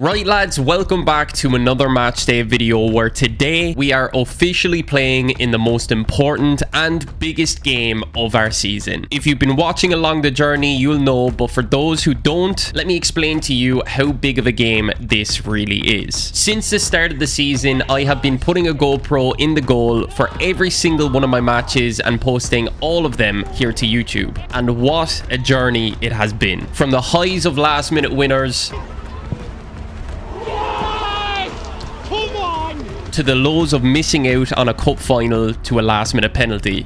Right lads, welcome back to another match day video where today we are officially playing in the most important and biggest game of our season. If you've been watching along the journey, you'll know, but for those who don't, let me explain to you how big of a game this really is. Since the start of the season, I have been putting a GoPro in the goal for every single one of my matches and posting all of them here to YouTube. And what a journey it has been. From the highs of last minute winners to the lows of missing out on a cup final to a last minute penalty.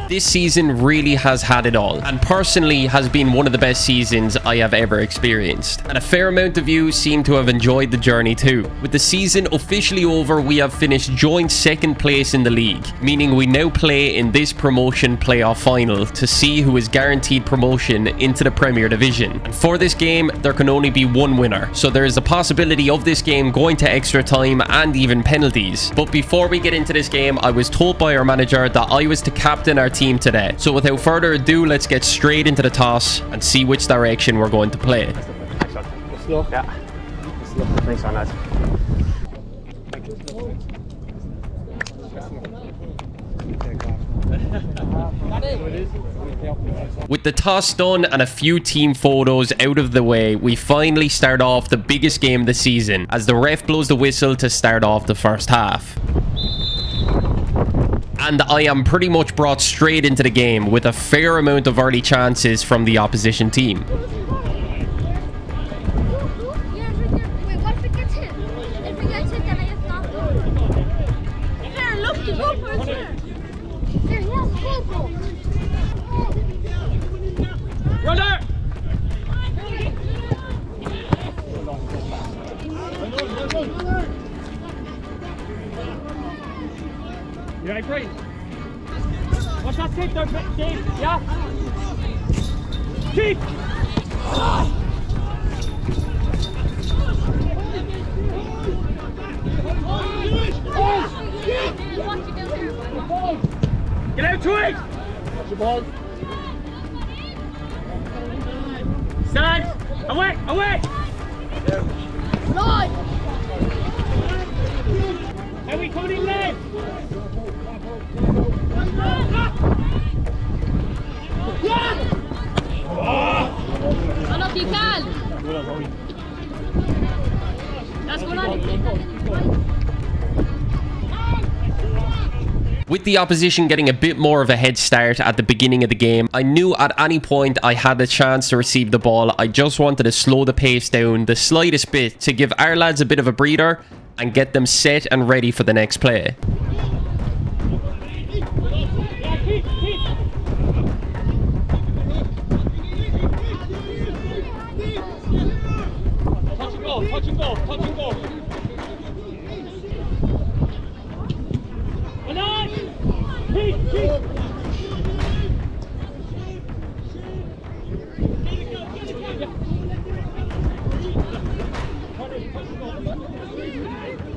This season really has had it all, and personally has been one of the best seasons I have ever experienced. And a fair amount of you seem to have enjoyed the journey too. With the season officially over, we have finished joint second place in the league, meaning we now play in this promotion playoff final to see who is guaranteed promotion into the Premier Division. And for this game, there can only be one winner, so there is a possibility of this game going to extra time and even penalties. But before we get into this game, I was told by our manager that I was to captain our team today. So without further ado, let's get straight into the toss and see which direction we're going to play. Slow. Yeah. Slow. Nice one, lads. With the toss done and a few team photos out of the way, we finally start off the biggest game of the season as the ref blows the whistle to start off the first half. And I am pretty much brought straight into the game with a fair amount of early chances from the opposition team. You right, great. Watch that kick there, Dave. Yeah. Keep. Get out to it. Watch the ball. Stand. Away. Away. Run. Are we coming in left? Hallo Pikal! That's going on. With the opposition getting a bit more of a head start at the beginning of the game, I knew at any point I had a chance to receive the ball. I just wanted to slow the pace down the slightest bit to give our lads a bit of a breather and get them set and ready for the next play. Touch and go.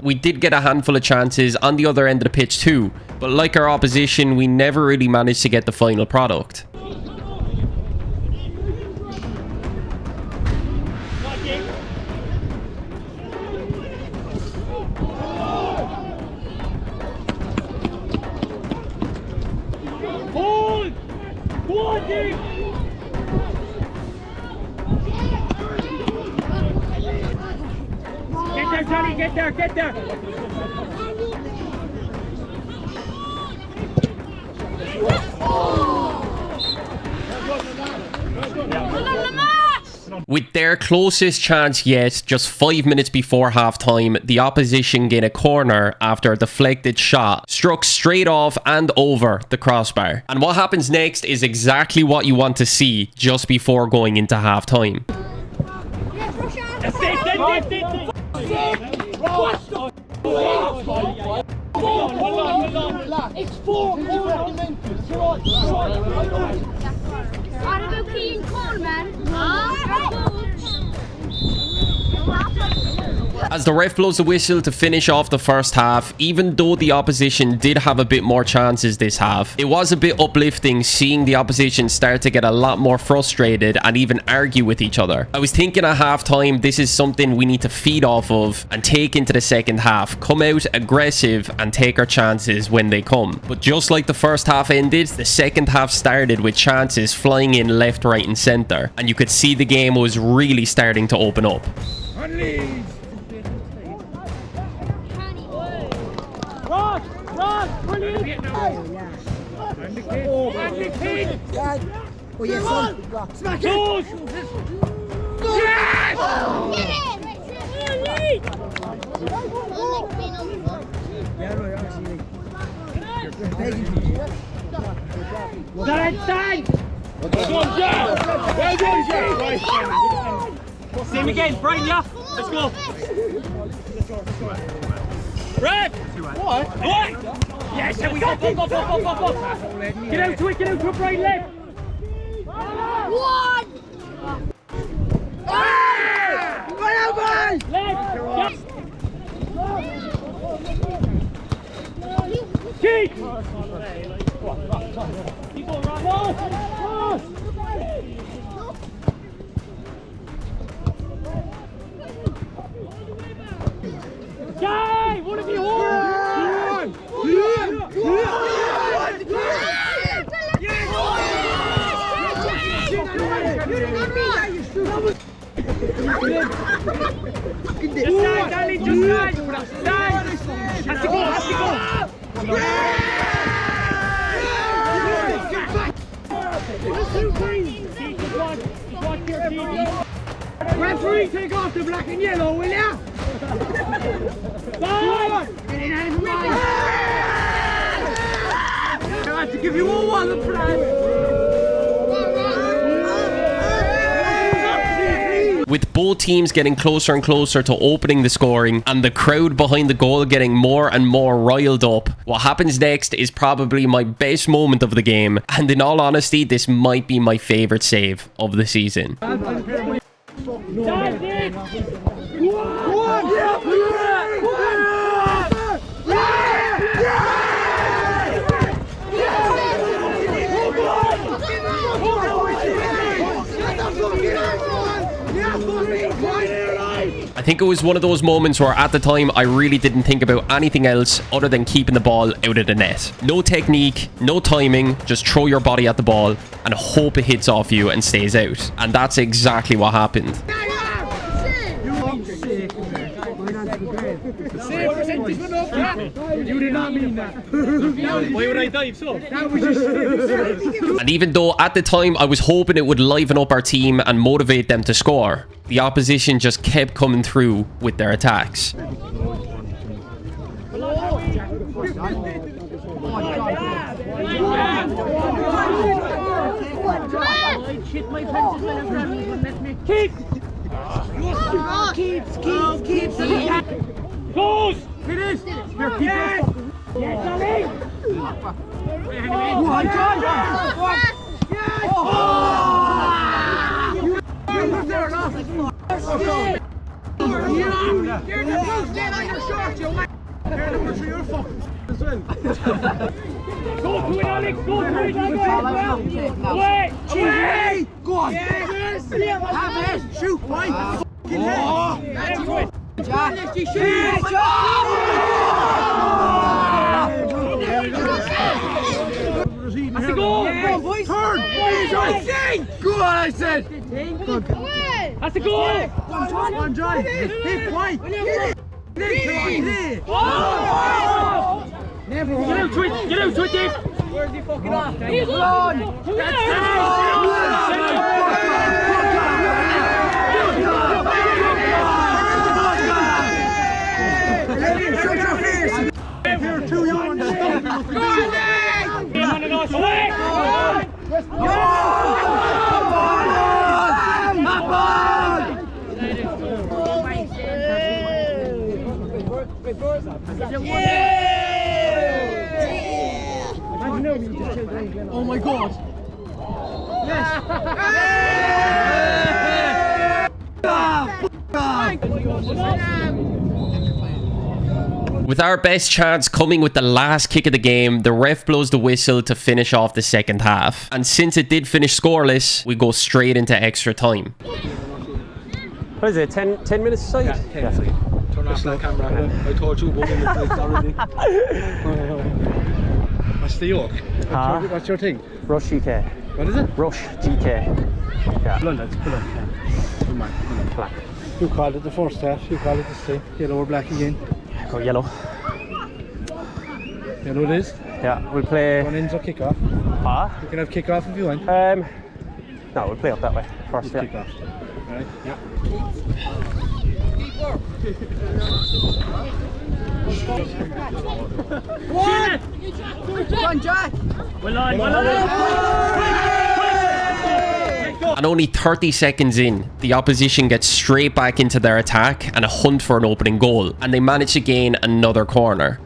We did get a handful of chances on the other end of the pitch too, but like our opposition, we never really managed to get the final product. Get there, Johnny, get there. With their closest chance yet, just 5 minutes before half-time, the opposition gain a corner after a deflected shot struck straight off and over the crossbar. And what happens next is exactly what you want to see just before going into half-time. It's 4 Are du clean call, man? As the ref blows the whistle to finish off the first half, even though the opposition did have a bit more chances this half, it was a bit uplifting seeing the opposition start to get a lot more frustrated and even argue with each other. I was thinking at halftime, this is something we need to feed off of and take into the second half. Come out aggressive and take our chances when they come. But just like the first half ended, the second half started with chances flying in left, right and center. And you could see the game was really starting to open up. Brilliant! Oh, yes, smack it! Yes! Stand! Well done, Joe! See him again, Brian, yeah? Let's go! Red! What? Yes, here we go! Go! Get out to it, Brian, left! One! Left! Keep! Keep on, right? No! Guy! What have you won? Just stand, Danny, just stand! Stand! Has to go! Referee, take off the black and yellow, will ya? I have to give you all one plan. With both teams getting closer and closer to opening the scoring and the crowd behind the goal getting more and more riled up, what happens next is probably my best moment of the game, and in all honesty, this might be my favourite save of the season. I think it was one of those moments where at the time I really didn't think about anything else other than keeping the ball out of the net. No technique, no timing, just throw your body at the ball and hope it hits off you and stays out. And that's exactly what happened. You did not mean that. Why would I dive so? That was just... And even though at the time I was hoping it would liven up our team and motivate them to score, the opposition just kept coming through with their attacks. Keep. Goes! Finish! Yes! Yes, Ali! Go to it, Alex! Go to it, Away! Go on! Yes! Have it! Shoot, boy! That's it! That's the goal! Boys! Turn! Go on, I said! That's the goal! One drive! Hit, white! Never get out to it! Get out to it, Dave! Where's he fucking off? He's on! You're too young to stop. Oh my God! Yes! With our best chance coming with the last kick of the game, the ref blows the whistle to finish off the second half. And since it did finish scoreless, we go straight into extra time. What is it, 10 minutes aside? Yeah, 10 minutes. Turn off that camera. I told you about it already. What's the yoke? What's your thing? RushGK. What is it? RushGK. Yeah. That's black. You called it the first half, you called it the same. Yellow or black again? Go yellow. Yellow it is? Yeah, we'll play... One ends or kick off. You can have kick off if you want. No, we'll play up that way first. Kick off. Alright, yeah. One, Jack! And only 30 seconds in, the opposition gets straight back into their attack and a hunt for an opening goal. And they manage to gain another corner.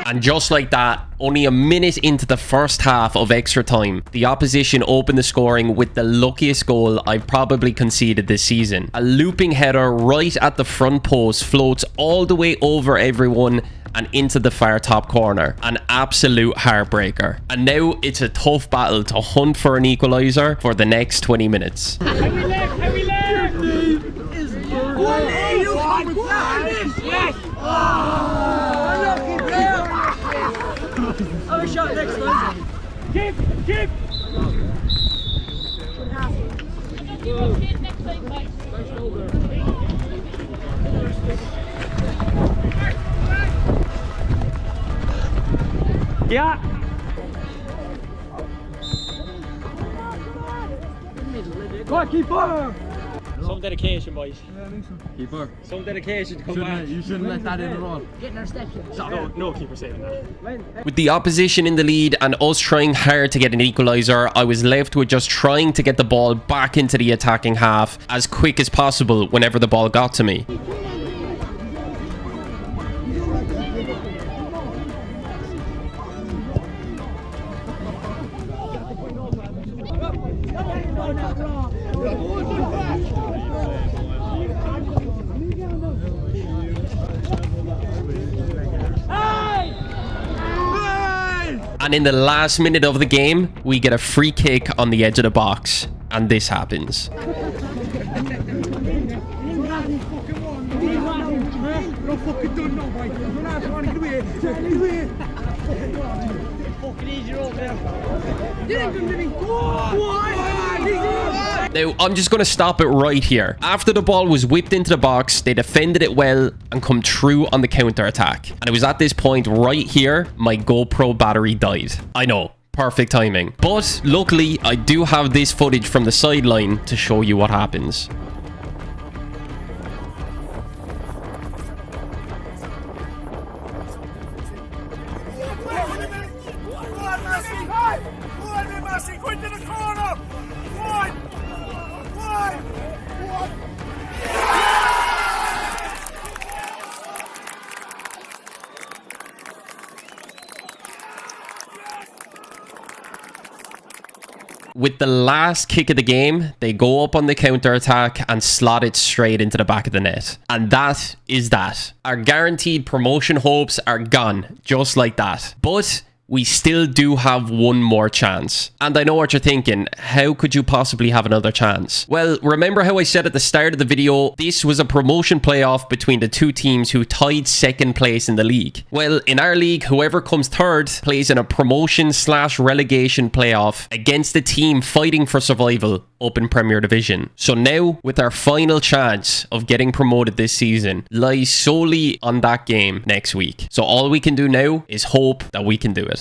And just like that, only a minute into the first half of extra time, the opposition opened the scoring with the luckiest goal I've probably conceded this season. A looping header right at the front post floats all the way over everyone and into the far top corner. An absolute heartbreaker. And now it's a tough battle to hunt for an equaliser for the next 20 minutes. Shot next time. Keep. Yeah. Goalkeeper! Some dedication, boys. Keeper. Some dedication to come back. You shouldn't let that in at all. No keeper saying that. With the opposition in the lead and us trying hard to get an equaliser, I was left with just trying to get the ball back into the attacking half as quick as possible whenever the ball got to me. And in the last minute of the game, we get a free kick on the edge of the box. And this happens. Now, I'm just going to stop it right here. After the ball was whipped into the box, they defended it well and come true on the counter-attack. And it was at this point right here, my GoPro battery died. I know, perfect timing. But luckily, I do have this footage from the sideline to show you what happens. With the last kick of the game, they go up on the counter-attack and slot it straight into the back of the net. And that is that. Our guaranteed promotion hopes are gone, just like that. But we still do have one more chance. And I know what you're thinking, how could you possibly have another chance? Well, remember how I said at the start of the video, this was a promotion playoff between the two teams who tied second place in the league. Well, in our league, whoever comes third plays in a promotion/relegation playoff against the team fighting for survival up in Premier Division. So now, with our final chance of getting promoted this season, lies solely on that game next week. So all we can do now is hope that we can do it.